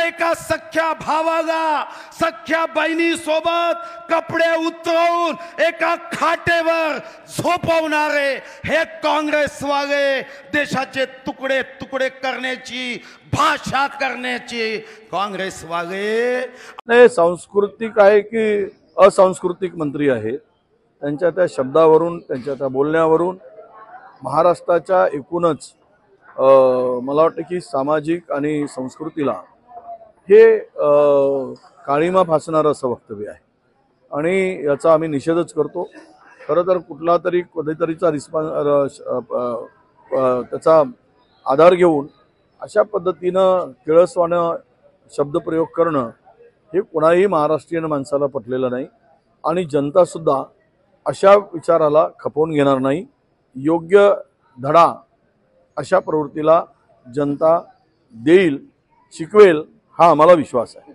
एका सख्या भावाला सख्या बहिणी सोबत कपडे उतरवून एका खाटेवर झोपवणारे हे काँग्रेसवाले देशाचे तुकडे तुकडे करण्याची भाषा करण्याची काँग्रेसवाले सांस्कृतिक आहे की असांस्कृतिक मंत्री आहेत। त्यांच्या त्या शब्दावरून त्यांच्या त्या बोलण्यावरून महाराष्ट्राच्या एकूणच मला वाटतं की सामाजिक आणि संस्कृतीला हे काळीमा फासणारं असं वक्तव्य आहे आणि याचा आम्ही निषेधच करतो। खरं तर कुठला तरी कधीतरीचा त्याचा आधार घेऊन अशा पद्धतीनं किळसवाणं शब्दप्रयोग करणं हे कोणाही महाराष्ट्रीयन माणसाला पटलेलं नाही आणि जनता सुद्धा अशा विचाराला खपवून घेणार नाही। योग्य धडा अशा प्रवृत्तीला जनता देईल, शिकवेल हा आम्हाला विश्वास आहे।